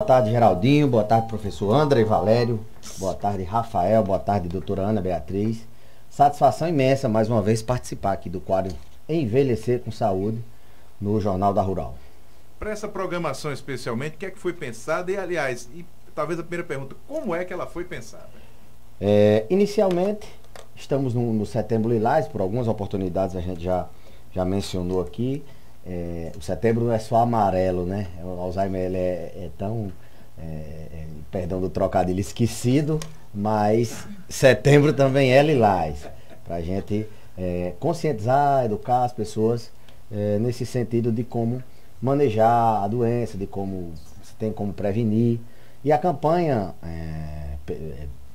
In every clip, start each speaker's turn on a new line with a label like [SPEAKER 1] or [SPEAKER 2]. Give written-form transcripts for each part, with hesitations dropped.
[SPEAKER 1] Boa tarde, Geraldinho. Boa tarde, professor André Valério. Boa tarde, Rafael. Boa tarde, doutora Ana Beatriz. Satisfação imensa, mais uma vez, participar aqui do quadro Envelhecer com Saúde no Jornal da Rural.
[SPEAKER 2] Para essa programação especialmente, o que é que foi pensado? E, aliás, talvez a primeira pergunta, como é que ela foi pensada?
[SPEAKER 1] Inicialmente, estamos no Setembro Lilás, por algumas oportunidades a gente já mencionou aqui. O setembro não é só amarelo, né? O Alzheimer ele é tão, perdão do trocadilho, esquecido, mas setembro também é lilás. Para a gente conscientizar, educar as pessoas nesse sentido de como manejar a doença, de como se tem como prevenir. E a campanha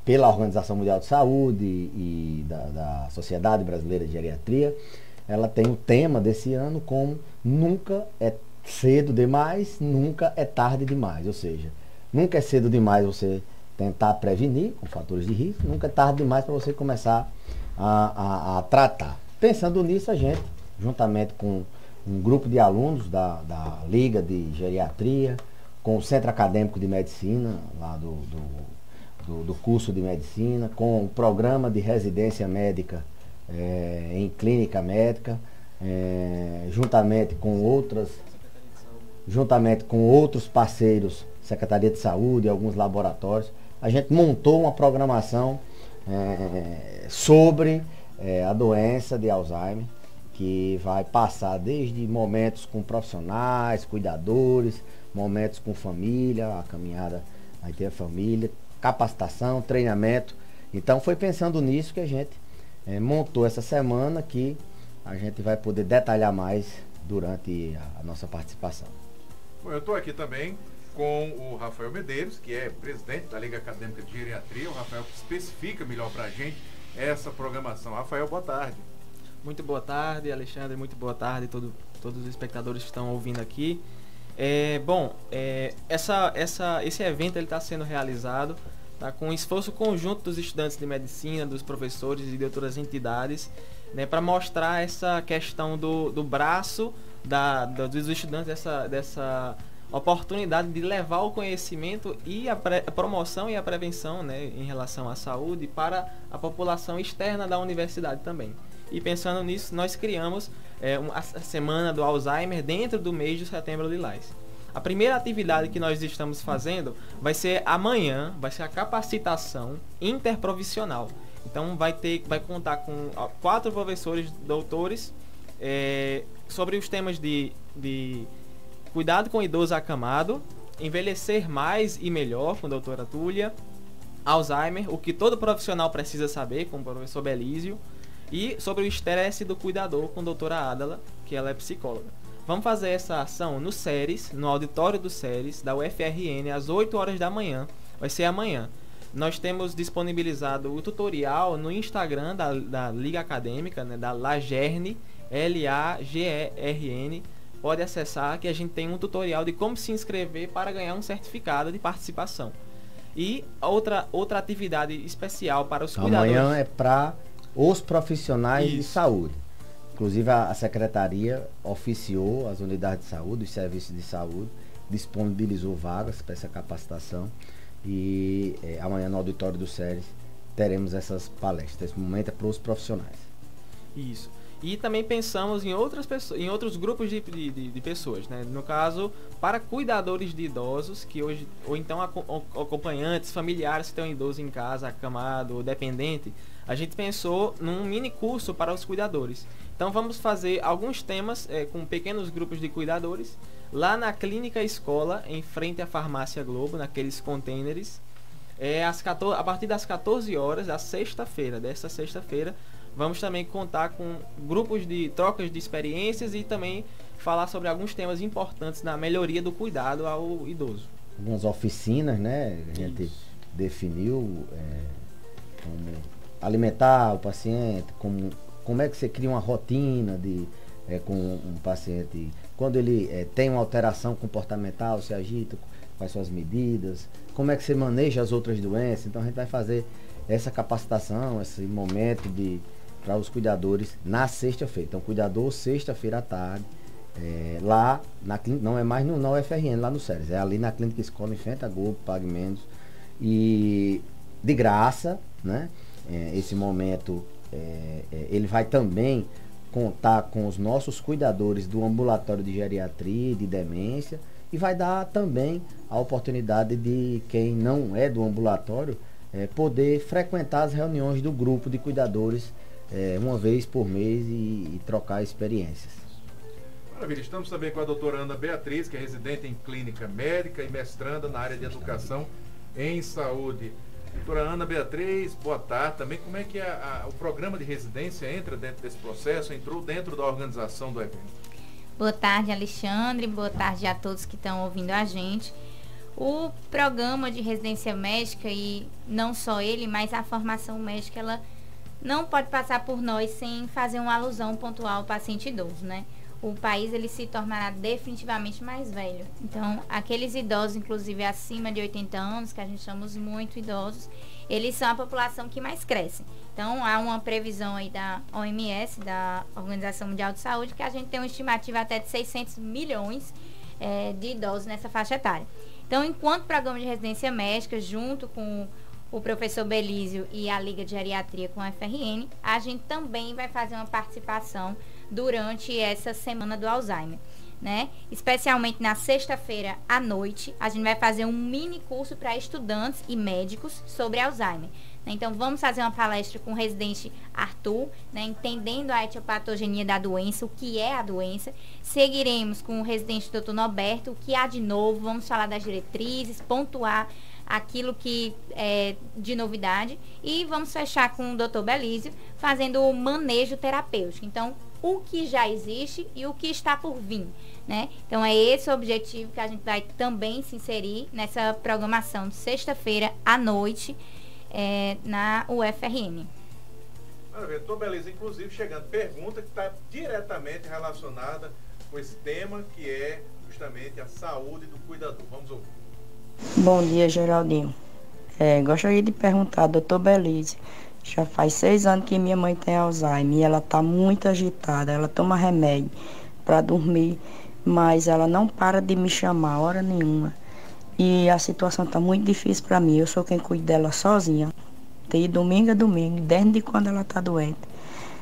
[SPEAKER 1] pela Organização Mundial de Saúde e da Sociedade Brasileira de Geriatria, ela tem o tema desse ano como nunca é cedo demais, nunca é tarde demais. Ou seja, nunca é cedo demais você tentar prevenir com fatores de risco, nunca é tarde demais para você começar a tratar. Pensando nisso, a gente, juntamente com um grupo de alunos da Liga de Geriatria, com o Centro Acadêmico de Medicina, lá do curso de Medicina, com o programa de residência médica em clínica médica, juntamente com outros parceiros, Secretaria de Saúde e alguns laboratórios, a gente montou uma programação sobre a doença de Alzheimer, que vai passar desde momentos com profissionais, cuidadores, momentos com família, a caminhada vai ter a família, capacitação, treinamento. Então foi pensando nisso que a gente montou essa semana, que a gente vai poder detalhar mais durante a nossa participação.
[SPEAKER 2] Bom, eu estou aqui também com o Rafael Medeiros, que é presidente da Liga Acadêmica de Geriatria. O Rafael que especifica melhor para a gente essa programação. Rafael, boa tarde.
[SPEAKER 3] Muito boa tarde, Alexandre. Muito boa tarde a todos os espectadores que estão ouvindo aqui. Esse evento está sendo realizado com um esforço conjunto dos estudantes de medicina, dos professores e de outras entidades, né, para mostrar essa questão do braço dos estudantes, dessa oportunidade de levar o conhecimento e a promoção e a prevenção, né, em relação à saúde para a população externa da universidade também. E pensando nisso, nós criamos a Semana do Alzheimer dentro do mês de Setembro Lilás. A primeira atividade que nós estamos fazendo vai ser amanhã, vai ser a capacitação interprofissional. Então vai contar com 4 professores doutores sobre os temas de cuidado com o idoso acamado, envelhecer mais e melhor com a doutora Túlia, Alzheimer, o que todo profissional precisa saber com o professor Belísio, e sobre o estresse do cuidador com a doutora Adala, que ela é psicóloga. Vamos fazer essa ação no SERES, no auditório do SERES, da UFRN, às 8 horas da manhã. Vai ser amanhã. Nós temos disponibilizado o tutorial no Instagram da Liga Acadêmica, né, da Lagern, LAGERN. Pode acessar que a gente tem um tutorial de como se inscrever para ganhar um certificado de participação. E outra atividade especial para os cuidadores.
[SPEAKER 1] Amanhã é para os profissionais de saúde. Inclusive a Secretaria oficiou as unidades de saúde, os serviços de saúde, disponibilizou vagas para essa capacitação e amanhã no auditório do SERES teremos essas palestras. Esse momento é para os profissionais.
[SPEAKER 3] Isso. E também pensamos em outras pessoas, em outros grupos de pessoas, né? No caso, para cuidadores de idosos, que hoje, ou então acompanhantes, familiares que têm um idoso em casa, acamado ou dependente, a gente pensou num mini curso para os cuidadores. Então vamos fazer alguns temas com pequenos grupos de cuidadores lá na Clínica Escola, em frente à Farmácia Globo, naqueles containers, a partir das 14 horas da sexta-feira, desta sexta-feira. Vamos também contar com grupos de trocas de experiências e também falar sobre alguns temas importantes na melhoria do cuidado ao idoso.
[SPEAKER 1] Algumas oficinas, né? A gente definiu como alimentar o paciente, como é que você cria uma rotina com um paciente. Quando ele tem uma alteração comportamental, se agita, quais são as medidas, como é que você maneja as outras doenças. Então a gente vai fazer essa capacitação, esse momento para os cuidadores na sexta-feira. Então, cuidador, sexta-feira à tarde, lá na clínica, não é mais na UFRN, lá no SERES, é ali na Clínica Escola, em frente a Globo, pague menos, e de graça, né? Esse momento ele vai também contar com os nossos cuidadores do ambulatório de geriatria e de demência, e vai dar também a oportunidade de quem não é do ambulatório poder frequentar as reuniões do grupo de cuidadores uma vez por mês e trocar experiências.
[SPEAKER 2] Maravilha, estamos também com a doutora Ana Beatriz, que é residente em clínica médica e mestranda na área de educação em saúde. Doutora Ana Beatriz, boa tarde. Também como é que o programa de residência entra dentro desse processo, entrou dentro da organização do evento?
[SPEAKER 4] Boa tarde, Alexandre. Boa tarde a todos que estão ouvindo a gente. O programa de residência médica, e não só ele, mas a formação médica, ela não pode passar por nós sem fazer uma alusão pontual ao paciente idoso, né? O país, ele se tornará definitivamente mais velho. Então, aqueles idosos, inclusive acima de 80 anos, que a gente chama os muito idosos, eles são a população que mais cresce. Então, há uma previsão aí da OMS, da Organização Mundial de Saúde, que a gente tem uma estimativa até de 600 milhões de idosos nessa faixa etária. Então, enquanto programa de residência médica, junto com o professor Belísio e a Liga de Geriatria com a FRN, a gente também vai fazer uma participação durante essa semana do Alzheimer, né? Especialmente na sexta-feira à noite, a gente vai fazer um mini curso para estudantes e médicos sobre Alzheimer. Então, vamos fazer uma palestra com o residente Arthur, né, entendendo a etiopatogenia da doença, o que é a doença. Seguiremos com o residente Dr. Norberto, o que há de novo, vamos falar das diretrizes, pontuar aquilo que é de novidade. E vamos fechar com o Dr. Belísio, fazendo o manejo terapêutico. Então, o que já existe e o que está por vir, né? Então, é esse o objetivo que a gente vai também se inserir nessa programação de sexta-feira à noite, na UFRN.
[SPEAKER 2] Maravilha, doutor Belísio, inclusive chegando pergunta que está diretamente relacionada com esse tema, que é justamente a saúde do cuidador. Vamos ouvir.
[SPEAKER 5] Bom dia, Geraldinho. Gostaria de perguntar, doutor Belísio, já faz 6 anos que minha mãe tem Alzheimer e ela está muito agitada, ela toma remédio para dormir, mas ela não para de me chamar hora nenhuma. E a situação está muito difícil para mim. Eu sou quem cuida dela sozinha, de domingo a domingo, desde quando ela está doente.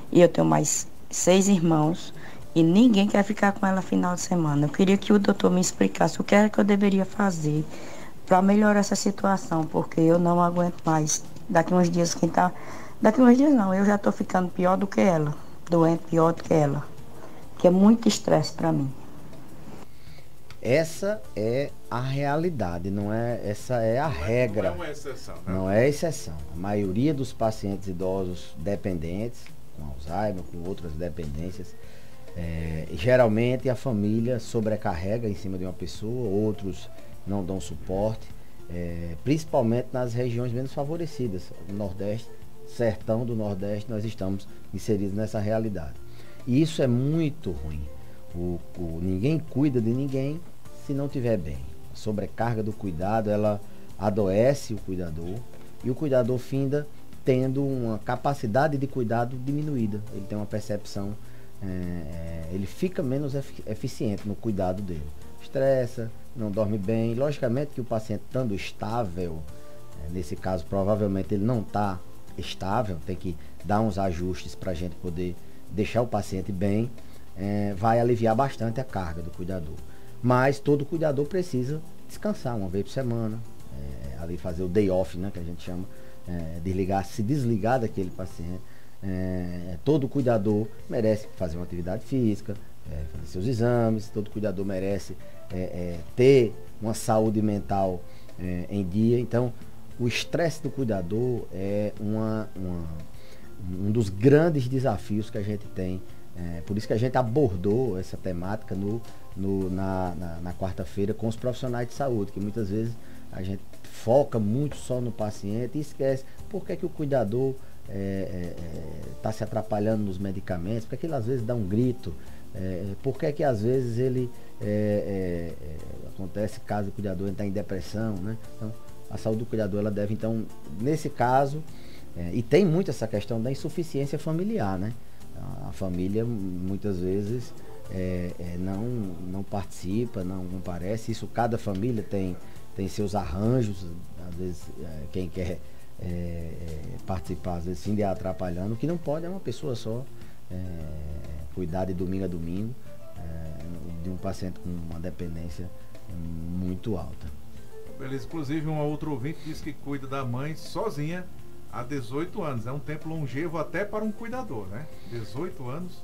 [SPEAKER 5] E eu tenho mais 6 irmãos e ninguém quer ficar com ela final de semana. Eu queria que o doutor me explicasse o que era que eu deveria fazer para melhorar essa situação, porque eu não aguento mais. Daqui uns dias não, eu já estou ficando pior do que ela, doente pior do que ela, que é muito estresse para mim.
[SPEAKER 1] Essa é a realidade, essa é a regra.
[SPEAKER 2] Não é uma exceção, né?
[SPEAKER 1] Não é exceção. A maioria dos pacientes idosos dependentes, com Alzheimer, com outras dependências, geralmente a família sobrecarrega em cima de uma pessoa, outros não dão suporte, principalmente nas regiões menos favorecidas. No Nordeste, sertão do Nordeste, nós estamos inseridos nessa realidade. E isso é muito ruim. Ninguém cuida de ninguém se não estiver bem. A sobrecarga do cuidado, ela adoece o cuidador e o cuidador finda tendo uma capacidade de cuidado diminuída. Ele tem uma percepção, ele fica menos eficiente no cuidado dele. Estressa, não dorme bem. Logicamente que o paciente estando estável, nesse caso provavelmente ele não está estável, tem que dar uns ajustes para a gente poder deixar o paciente bem. Vai aliviar bastante a carga do cuidador. Mas todo cuidador precisa descansar uma vez por semana, ali fazer o day off, né, que a gente chama, se desligar daquele paciente. Todo cuidador merece fazer uma atividade física, fazer seus exames, todo cuidador merece ter uma saúde mental em dia. Então, o estresse do cuidador é um dos grandes desafios que a gente tem. Por isso que a gente abordou essa temática na quarta-feira com os profissionais de saúde, que muitas vezes a gente foca muito só no paciente e esquece por que o cuidador está se atrapalhando nos medicamentos, porque ele às vezes dá um grito, por que às vezes ele acontece caso o cuidador está em depressão, né? Então, a saúde do cuidador, ela deve, então, nesse caso, e tem muito essa questão da insuficiência familiar, né? A família muitas vezes não participa, não comparece. Isso cada família tem seus arranjos, às vezes quem quer participar, às vezes sim atrapalhando. O que não pode é uma pessoa só cuidar de domingo a domingo de um paciente com uma dependência muito alta.
[SPEAKER 2] Beleza, inclusive uma outra ouvinte diz que cuida da mãe sozinha há 18 anos. É um tempo longevo até para um cuidador, né? 18 anos.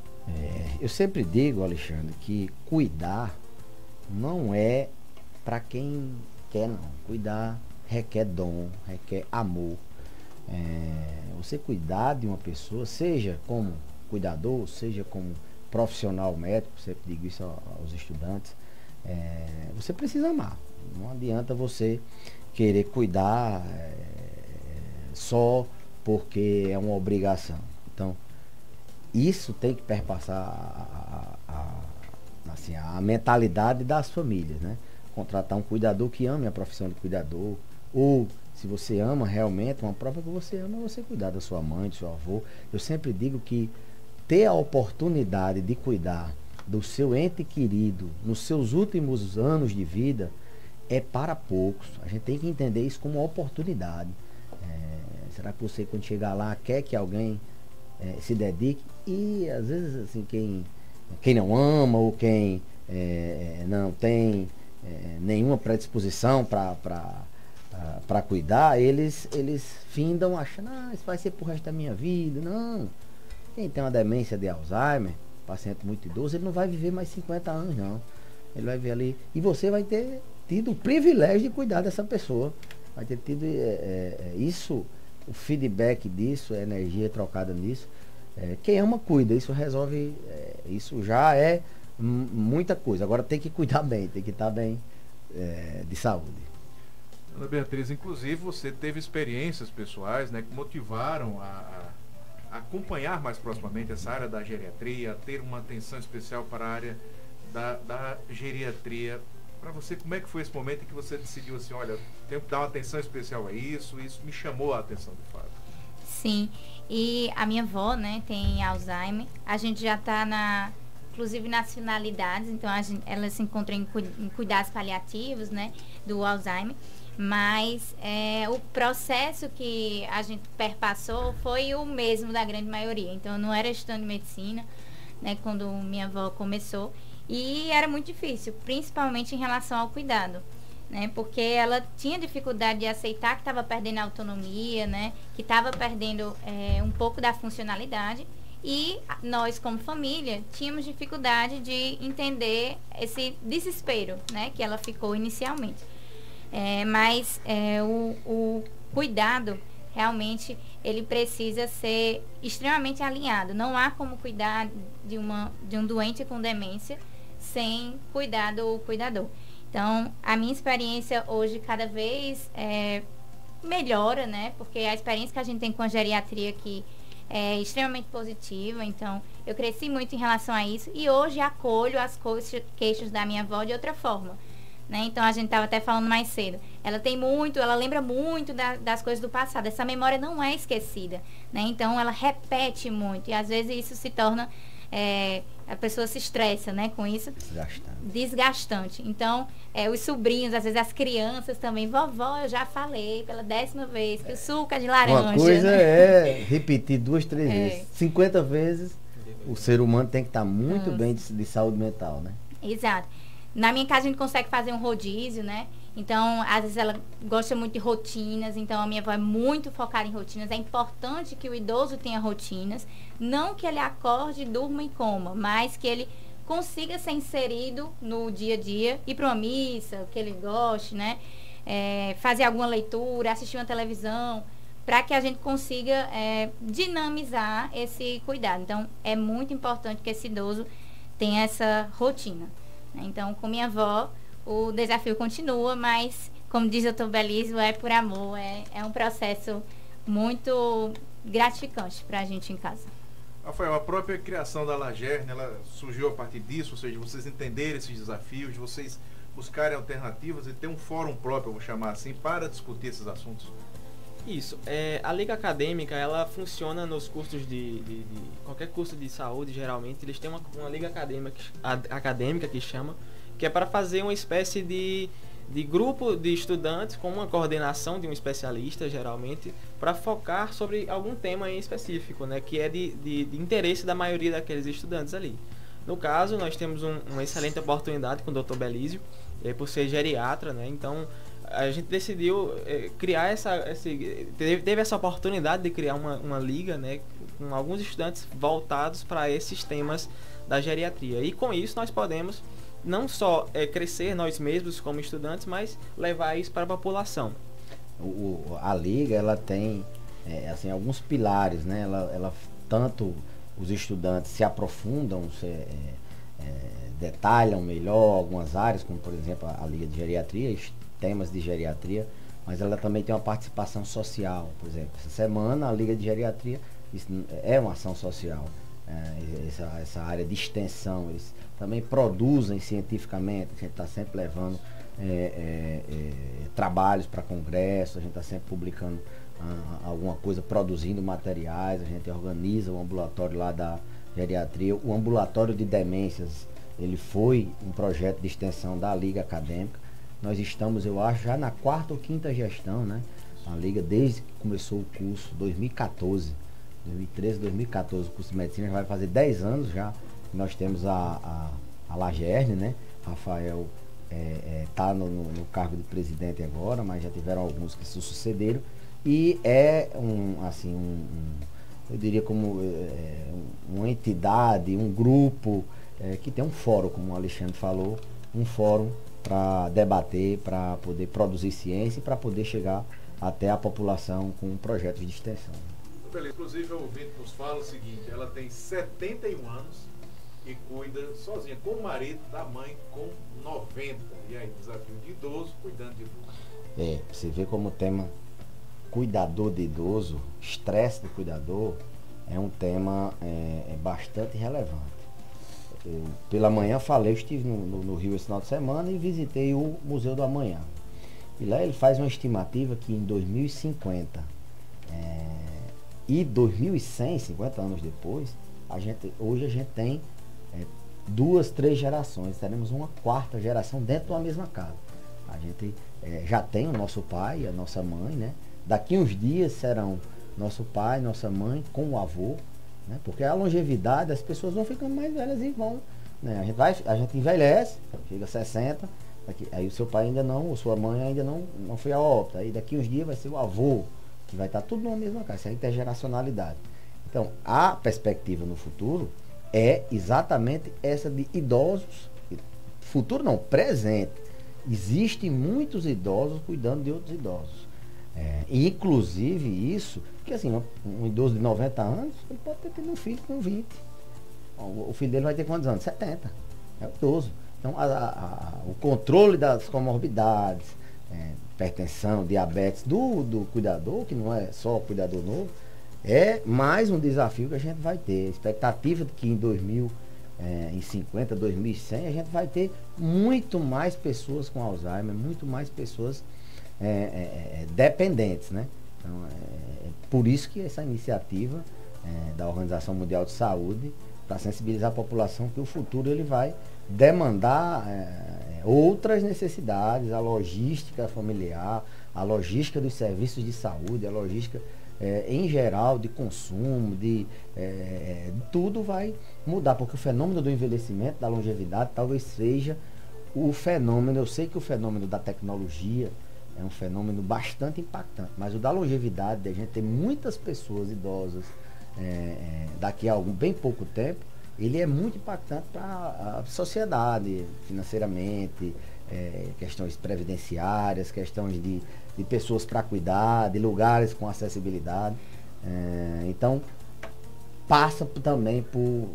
[SPEAKER 1] Eu sempre digo, Alexandre, que cuidar não é para quem quer, não. Cuidar requer dom, requer amor. Você cuidar de uma pessoa, seja como cuidador, seja como profissional médico, sempre digo isso aos estudantes, você precisa amar. Não adianta você querer cuidar só porque é uma obrigação. Então, isso tem que perpassar a mentalidade das famílias, né? Contratar um cuidador que ame a profissão de cuidador, ou se você ama realmente, uma prova que você ama é você cuidar da sua mãe, do seu avô. Eu sempre digo que ter a oportunidade de cuidar do seu ente querido nos seus últimos anos de vida é para poucos. A gente tem que entender isso como uma oportunidade. Será que você, quando chegar lá, quer que alguém se dedique? E às vezes assim, quem não ama ou quem não tem nenhuma predisposição para cuidar, eles findam achando, isso vai ser pro resto da minha vida. Não. Quem tem uma demência de Alzheimer, paciente muito idoso, ele não vai viver mais 50 anos, não. Ele vai ver ali. E você vai ter tido o privilégio de cuidar dessa pessoa. Vai ter tido isso, o feedback disso, a energia trocada nisso. Quem ama, cuida. Isso resolve, isso já é muita coisa. Agora tem que cuidar bem, tem que estar bem de saúde.
[SPEAKER 2] Ana Beatriz, inclusive você teve experiências pessoais, né, que motivaram a acompanhar mais proximamente essa área da geriatria, a ter uma atenção especial para a área da geriatria. Para você, como é que foi esse momento em que você decidiu assim, olha, tenho que dar uma atenção especial a isso me chamou a atenção de fato?
[SPEAKER 4] Sim, e a minha avó, né, tem Alzheimer. A gente já está inclusive nas finalidades, então ela se encontra em cuidados paliativos, né, do Alzheimer. Mas o processo que a gente perpassou foi o mesmo da grande maioria. Então, eu não era estudante de medicina, né, quando minha avó começou. E era muito difícil, principalmente em relação ao cuidado, né? Porque ela tinha dificuldade de aceitar que estava perdendo a autonomia, né? Que estava perdendo um pouco da funcionalidade. E nós, como família, tínhamos dificuldade de entender esse desespero, né? Que ela ficou inicialmente. Mas o cuidado, realmente, ele precisa ser extremamente alinhado. Não há como cuidar de um doente com demência sem cuidar do cuidador. Então, a minha experiência hoje cada vez melhora, né? Porque a experiência que a gente tem com a geriatria aqui é extremamente positiva. Então, eu cresci muito em relação a isso e hoje acolho as queixas da minha avó de outra forma. Né? Então, a gente estava até falando mais cedo. Ela lembra muito das coisas do passado. Essa memória não é esquecida. Né? Então, ela repete muito. E, às vezes, isso se torna... a pessoa se estressa, né, com isso. Desgastante. Então, os sobrinhos, às vezes as crianças também. Vovó, eu já falei pela 10ª vez que o suco é de laranja.
[SPEAKER 1] Uma coisa é repetir 2, 3 vezes. 50 vezes, o ser humano tem que estar muito bem de saúde mental, né?
[SPEAKER 4] Exato. Na minha casa a gente consegue fazer um rodízio, né? Então, às vezes ela gosta muito de rotinas, então a minha avó é muito focada em rotinas. É importante que o idoso tenha rotinas, não que ele acorde, durma e coma, mas que ele consiga ser inserido no dia a dia, ir para uma missa, o que ele goste, né? Fazer alguma leitura, assistir uma televisão, para que a gente consiga dinamizar esse cuidado. Então, é muito importante que esse idoso tenha essa rotina. Então, com minha avó, o desafio continua, mas, como diz o Dr. Belísio, é por amor, é um processo muito gratificante para a gente em casa.
[SPEAKER 2] Rafael, a própria criação da Lagerne, ela surgiu a partir disso, ou seja, vocês entenderem esses desafios, vocês buscarem alternativas e ter um fórum próprio, eu vou chamar assim, para discutir esses assuntos?
[SPEAKER 3] Isso. A Liga Acadêmica, ela funciona nos cursos de qualquer curso de saúde, geralmente, eles têm uma liga acadêmica que chama, que é para fazer uma espécie de grupo de estudantes com uma coordenação de um especialista, geralmente, para focar sobre algum tema em específico, né, que é de interesse da maioria daqueles estudantes ali. No caso, nós temos uma excelente oportunidade com o Dr. Belísio, por ser geriatra, né, então a gente decidiu criar teve essa oportunidade de criar uma liga, né, com alguns estudantes voltados para esses temas da geriatria. E com isso nós podemos não só crescer nós mesmos como estudantes, mas levar isso para a população.
[SPEAKER 1] A liga, ela tem assim, alguns pilares, né? Ela tanto os estudantes se aprofundam, detalham melhor algumas áreas, como por exemplo a liga de geriatria, temas de geriatria, mas ela também tem uma participação social. Por exemplo, essa semana a liga de geriatria é uma ação social. Essa área de extensão, eles também produzem cientificamente, a gente está sempre levando trabalhos para congresso, a gente está sempre publicando alguma coisa, produzindo materiais, a gente organiza o ambulatório lá da geriatria, o ambulatório de demências, ele foi um projeto de extensão da Liga Acadêmica. Nós estamos, eu acho, já na 4ª ou 5ª gestão, né? A Liga, desde que começou o curso, 2013, 2014, o curso de medicina já vai fazer 10 anos já. Nós temos a Lagerne, né? Rafael está no cargo de presidente agora, mas já tiveram alguns que se sucederam. E eu diria como uma entidade, um grupo que tem um fórum, como o Alexandre falou, um fórum para debater, para poder produzir ciência e para poder chegar até a população com projetos de extensão.
[SPEAKER 2] Inclusive, o ouvinte nos fala o seguinte: ela tem 71 anos e cuida sozinha, com o marido, da mãe com 90. E aí, desafio de idoso cuidando de idoso.
[SPEAKER 1] Você vê como o tema cuidador de idoso, estresse do cuidador, é um tema bastante relevante. Pela manhã eu estive no Rio esse final de semana e visitei o Museu do Amanhã. E lá ele faz uma estimativa que em 2050 e 2100, 50 anos depois, hoje a gente tem 2, 3 gerações, teremos uma 4ª geração dentro de uma mesma casa. A gente já tem o nosso pai e a nossa mãe, né? Daqui uns dias serão nosso pai, nossa mãe com o avô, né? Porque a longevidade, as pessoas vão ficando mais velhas e vão, né? A gente envelhece, chega a 60, aí o seu pai ainda não, ou sua mãe ainda não foi a óbito, aí daqui uns dias vai ser o avô, que vai estar tudo numa mesma casa, isso é a intergeracionalidade. Então, a perspectiva no futuro é exatamente essa de idosos, futuro não, presente. Existem muitos idosos cuidando de outros idosos. Inclusive isso, porque assim, um idoso de 90 anos, ele pode ter tido um filho com 20. O filho dele vai ter quantos anos? 70. É idoso. Então, o controle das comorbidades, hipertensão, diabetes do cuidador, que não é só o cuidador novo, é mais um desafio que a gente vai ter. A expectativa de que em 2050, 2100, a gente vai ter muito mais pessoas com Alzheimer, muito mais pessoas dependentes, né? Então, por isso que essa iniciativa da Organização Mundial de Saúde, para sensibilizar a população que o futuro ele vai demandar outras necessidades, a logística familiar, a logística dos serviços de saúde, a logística em geral de consumo, tudo vai mudar, porque o fenômeno do envelhecimento, da longevidade, talvez seja o fenômeno, eu sei que o fenômeno da tecnologia é um fenômeno bastante impactante, mas o da longevidade, de a gente ter muitas pessoas idosas daqui a bem pouco tempo, ele é muito impactante para a sociedade, financeiramente, questões previdenciárias, questões de pessoas para cuidar, de lugares com acessibilidade. Então, passa também por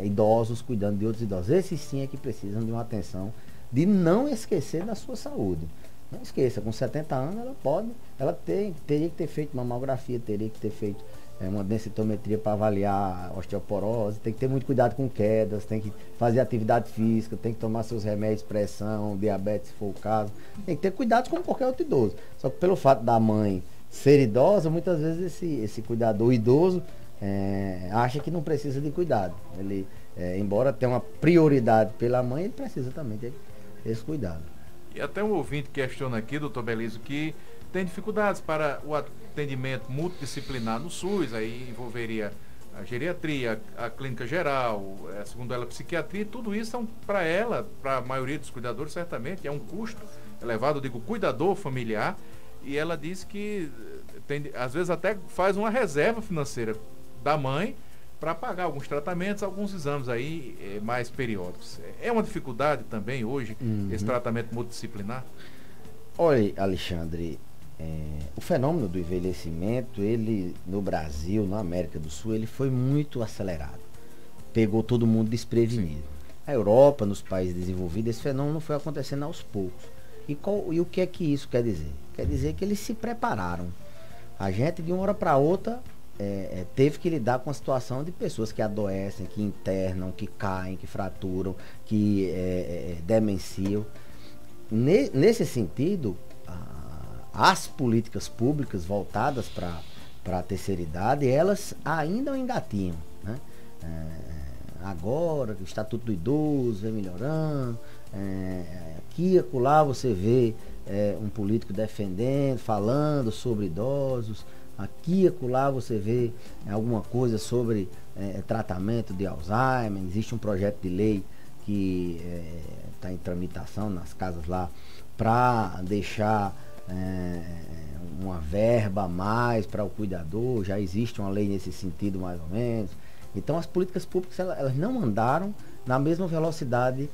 [SPEAKER 1] idosos cuidando de outros idosos. Esses sim é que precisam de uma atenção, de não esquecer da sua saúde. Não esqueça, com 70 anos ela teria que ter feito mamografia, teria que ter feito uma densitometria para avaliar a osteoporose, tem que ter muito cuidado com quedas, tem que fazer atividade física, tem que tomar seus remédios, pressão, diabetes se for o caso, tem que ter cuidado como qualquer outro idoso. Só que pelo fato da mãe ser idosa, muitas vezes esse cuidador idoso acha que não precisa de cuidado. Ele, embora tenha uma prioridade pela mãe, ele precisa também ter esse cuidado.
[SPEAKER 2] E até um ouvinte questiona aqui, doutor Belísio, que tem dificuldades para o atendimento multidisciplinar no SUS, aí envolveria a geriatria, a clínica geral, segundo ela, a psiquiatria, tudo isso são para ela, para a maioria dos cuidadores, certamente, é um custo elevado, eu digo, cuidador familiar, e ela diz que às vezes até faz uma reserva financeira da mãe para pagar alguns tratamentos, alguns exames aí mais periódicos. É uma dificuldade também hoje, esse tratamento multidisciplinar?
[SPEAKER 1] Olha, Alexandre, o fenômeno do envelhecimento, ele no Brasil, na América do Sul, ele foi muito acelerado. Pegou todo mundo desprevenido. A Europa, nos países desenvolvidos, esse fenômeno foi acontecendo aos poucos. E o que é que isso quer dizer? Quer dizer que eles se prepararam. A gente, de uma hora para outra, teve que lidar com a situação de pessoas que adoecem, que internam, que caem, que fraturam, que demenciam. Nesse sentido, as políticas públicas voltadas para a terceira idade, elas ainda engatinham, né? Agora, o Estatuto do Idoso vem melhorando, aqui e acolá você vê um político defendendo, falando sobre idosos, aqui e acolá você vê alguma coisa sobre tratamento de Alzheimer. Existe um projeto de lei que está em tramitação nas casas lá para deixar uma verba a mais para o cuidador. Já existe uma lei nesse sentido, mais ou menos. Então as políticas públicas elas não andaram na mesma velocidade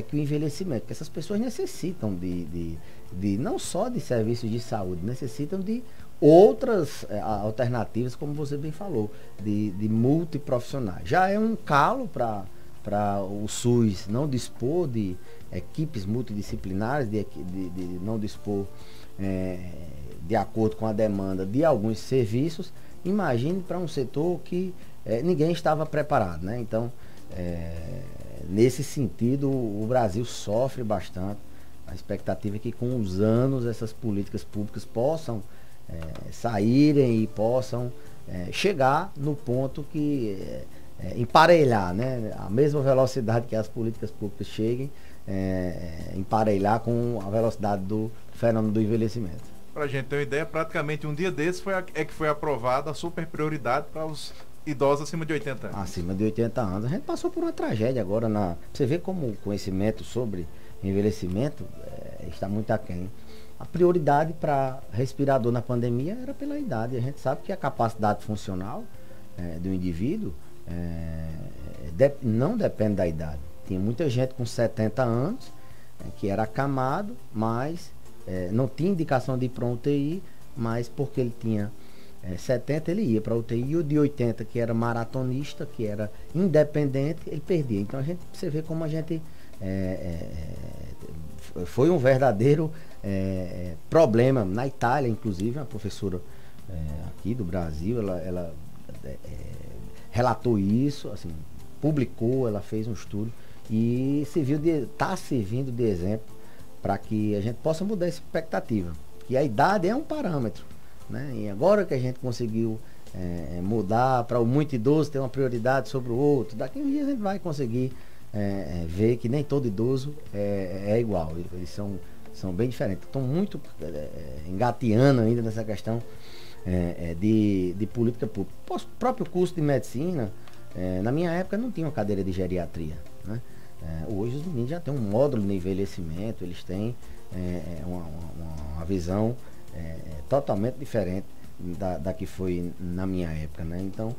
[SPEAKER 1] que o envelhecimento, porque essas pessoas necessitam de não só de serviços de saúde, necessitam de outras alternativas, como você bem falou, de multiprofissionais. Já é um calo para o SUS não dispor de equipes multidisciplinares, de não dispor de acordo com a demanda de alguns serviços. Imagine para um setor que ninguém estava preparado, né? Então, nesse sentido, o Brasil sofre bastante. A expectativa é que com os anos essas políticas públicas possam saírem e possam chegar no ponto que emparelhar, né? A mesma velocidade que as políticas públicas cheguem, emparelhar com a velocidade do fenômeno do envelhecimento.
[SPEAKER 2] Para a gente ter uma ideia, praticamente um dia desses que foi aprovada a super prioridade para os idosos acima de 80 anos.
[SPEAKER 1] Acima de 80 anos. A gente passou por uma tragédia agora. Você vê como o conhecimento sobre envelhecimento está muito aquém. A prioridade para respirador na pandemia era pela idade. A gente sabe que a capacidade funcional do indivíduo não depende da idade. Tinha muita gente com 70 anos que era acamado, mas não tinha indicação de ir para uma UTI, mas porque ele tinha 70 ele ia para a UTI, e o de 80 que era maratonista, que era independente, ele perdia. Então você vê como a gente foi um verdadeiro problema. Na Itália, inclusive, uma professora aqui do Brasil, ela relatou isso, assim, publicou, ela fez um estudo e está servindo de exemplo para que a gente possa mudar essa expectativa. Que a idade é um parâmetro, né? E agora que a gente conseguiu mudar para o muito idoso ter uma prioridade sobre o outro, daqui a um dia a gente vai conseguir ver que nem todo idoso é igual. Eles são bem diferentes. Estão muito engateando ainda nessa questão de política pública. O próprio curso de medicina, na minha época, não tinha uma cadeira de geriatria, né? Hoje os meninos já têm um módulo de envelhecimento, eles têm uma visão totalmente diferente da que foi na minha época, né? Então,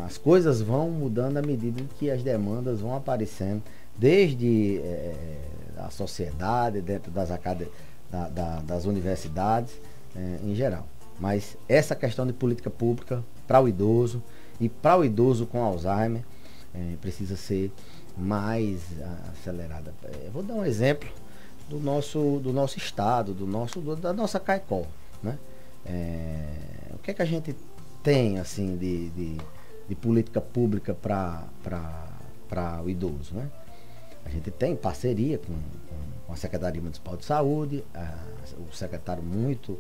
[SPEAKER 1] as coisas vão mudando à medida que as demandas vão aparecendo, desde a sociedade, dentro das universidades, em geral. Mas essa questão de política pública para o idoso e para o idoso com Alzheimer precisa ser mais acelerada. Vou dar um exemplo do nosso estado, da nossa CAICOL, né? O que é que a gente tem assim de política pública para o idoso, né? A gente tem parceria com a Secretaria Municipal de Saúde, o secretário muito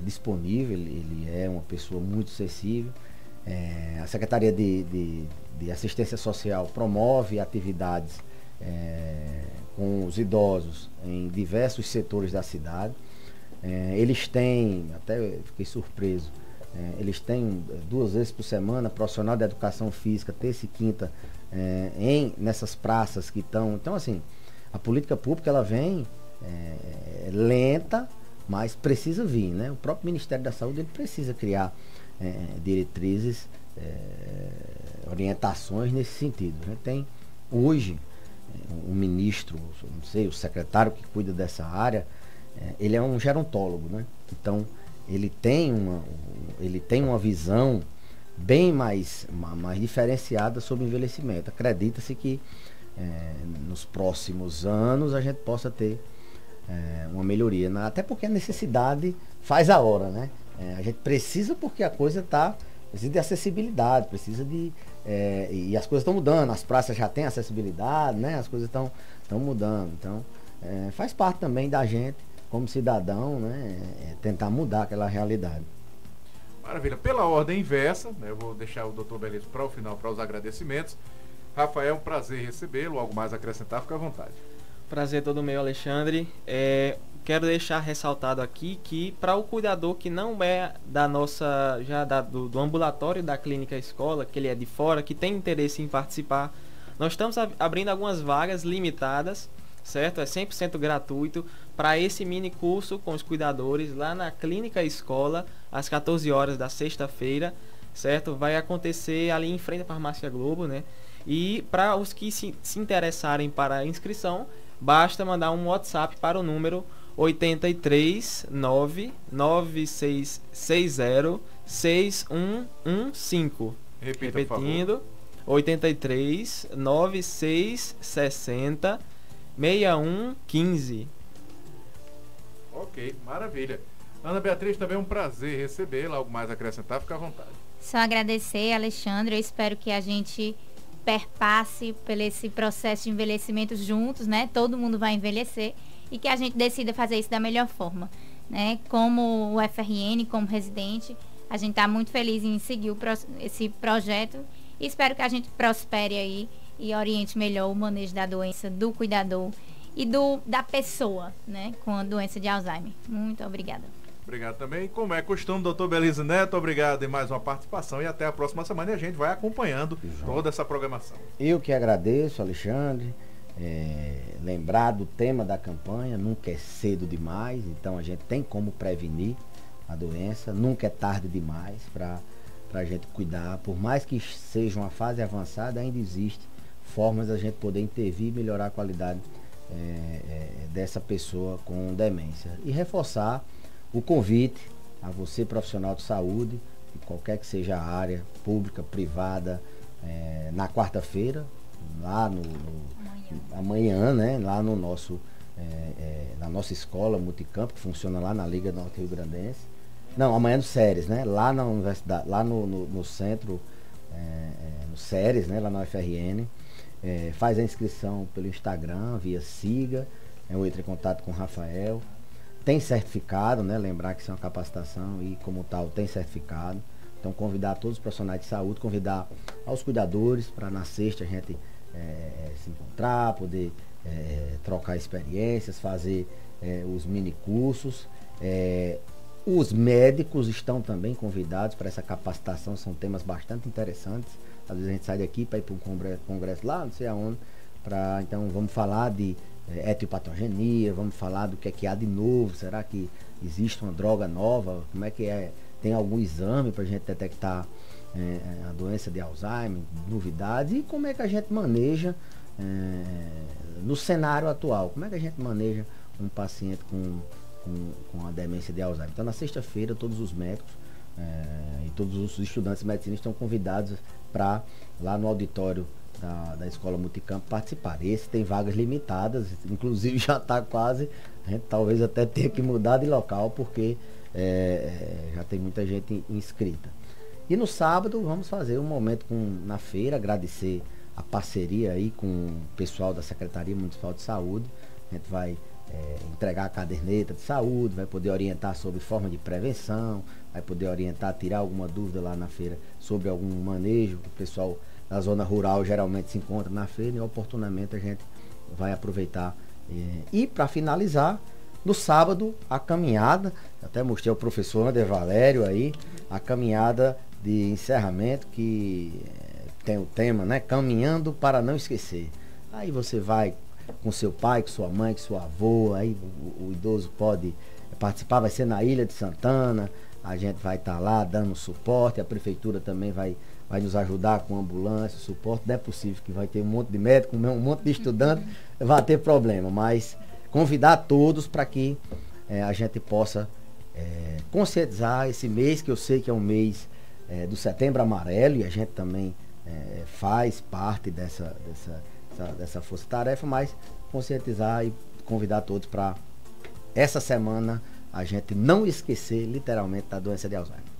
[SPEAKER 1] disponível, ele é uma pessoa muito acessível. A Secretaria de Assistência Social promove atividades com os idosos em diversos setores da cidade. Eles têm, até fiquei surpreso, eles têm 2 vezes por semana profissional de educação física, terça e quinta, nessas praças que estão. Então, assim, a política pública ela vem lenta, mas precisa vir, né? O próprio Ministério da Saúde ele precisa criar diretrizes, orientações nesse sentido. A gente tem hoje um ministro, não sei, o secretário que cuida dessa área, ele é um gerontólogo, né? Então ele tem uma visão bem mais diferenciada sobre o envelhecimento. Acredita-se que nos próximos anos a gente possa ter uma melhoria, até porque a necessidade faz a hora, né? A gente precisa porque a coisa precisa de acessibilidade, e as coisas estão mudando, as praças já têm acessibilidade, né? As coisas estão mudando, então faz parte também da gente como cidadão, né? Tentar mudar aquela realidade.
[SPEAKER 2] Maravilha. Pela ordem inversa, né, eu vou deixar o Dr. Belício para o final, para os agradecimentos. Rafael, um prazer recebê-lo. Algo mais a acrescentar, fica à vontade.
[SPEAKER 3] Prazer todo meu, Alexandre. Quero deixar ressaltado aqui que para o cuidador que não é da nossa, do ambulatório da clínica escola, que ele é de fora, que tem interesse em participar, nós estamos abrindo algumas vagas limitadas, certo? É 100% gratuito para esse mini curso com os cuidadores lá na clínica escola, às 14 horas da sexta-feira, certo? Vai acontecer ali em frente à Farmácia Globo, né? E para os que se interessarem para a inscrição, basta mandar um WhatsApp para o número 83 99660 6115. Repetindo, 83 9660 6115.
[SPEAKER 2] Ok, maravilha. Ana Beatriz, também é um prazer recebê-la. Algo mais a acrescentar, fica à vontade.
[SPEAKER 4] Só agradecer, Alexandre. Eu espero que a gente perpasse por esse processo de envelhecimento juntos, né? Todo mundo vai envelhecer e que a gente decida fazer isso da melhor forma, né? Como o FRN, como residente, a gente está muito feliz em seguir esse projeto e espero que a gente prospere aí e oriente melhor o manejo da doença, do cuidador e da pessoa, né? Com a doença de Alzheimer. Muito obrigada.
[SPEAKER 2] Obrigado também. Como é costume, doutor Belício Neto, obrigado em mais uma participação e até a próxima semana e a gente vai acompanhando toda essa programação.
[SPEAKER 1] Eu que agradeço, Alexandre. Lembrar do tema da campanha, nunca é cedo demais, então a gente tem como prevenir a doença, nunca é tarde demais para a gente cuidar. Por mais que seja uma fase avançada, ainda existe formas da gente poder intervir e melhorar a qualidade dessa pessoa com demência. E reforçar o convite a você, profissional de saúde, qualquer que seja a área, pública, privada, na quarta-feira, lá amanhã, né, lá no nosso, na nossa escola Multicampo, que funciona lá na Liga Norte Rio Grandense. Não, amanhã no Ceres, né, lá na universidade, lá no centro, no Ceres, né, lá na UFRN. Faz a inscrição pelo Instagram, via Siga, eu entro em contato com o Rafael. Tem certificado, né? Lembrar que isso é uma capacitação e, como tal, tem certificado. Então, convidar todos os profissionais de saúde, convidar aos cuidadores para na sexta a gente se encontrar, poder trocar experiências, fazer os mini cursos. Os médicos estão também convidados para essa capacitação, são temas bastante interessantes. Às vezes a gente sai daqui para ir para um congresso lá, não sei aonde. Então, vamos falar de etiopatogenia, vamos falar do que há de novo, será que existe uma droga nova, como é que tem algum exame para a gente detectar a doença de Alzheimer, novidades, e como é que a gente maneja no cenário atual, como é que a gente maneja um paciente com a demência de Alzheimer. Então, na sexta-feira, todos os médicos e todos os estudantes de medicina estão convidados para lá no auditório da Escola Multicampo participar. Esse tem vagas limitadas, inclusive já está quase, a gente talvez até tenha que mudar de local, porque já tem muita gente inscrita. E no sábado vamos fazer um momento na feira, agradecer a parceria aí com o pessoal da Secretaria Municipal de Saúde. A gente vai entregar a caderneta de saúde, vai poder orientar sobre forma de prevenção, vai poder orientar, tirar alguma dúvida lá na feira sobre algum manejo que o pessoal da zona rural geralmente se encontra na feira, e oportunamente a gente vai aproveitar. E para finalizar, no sábado, a caminhada, até mostrei ao professor Ander Valério aí, a caminhada de encerramento que tem o tema, né? Caminhando para não esquecer. Aí você vai com seu pai, com sua mãe, com sua avó, aí o idoso pode participar, vai ser na Ilha de Santana, a gente vai estar lá dando suporte, a prefeitura também vai nos ajudar com ambulância, suporte. Não é possível que vai ter um monte de médico, um monte de estudante, vai ter problema, mas convidar todos para que a gente possa conscientizar esse mês, que eu sei que é um mês do Setembro Amarelo, e a gente também faz parte dessa força-tarefa, mas conscientizar e convidar todos para essa semana a gente não esquecer literalmente da doença de Alzheimer.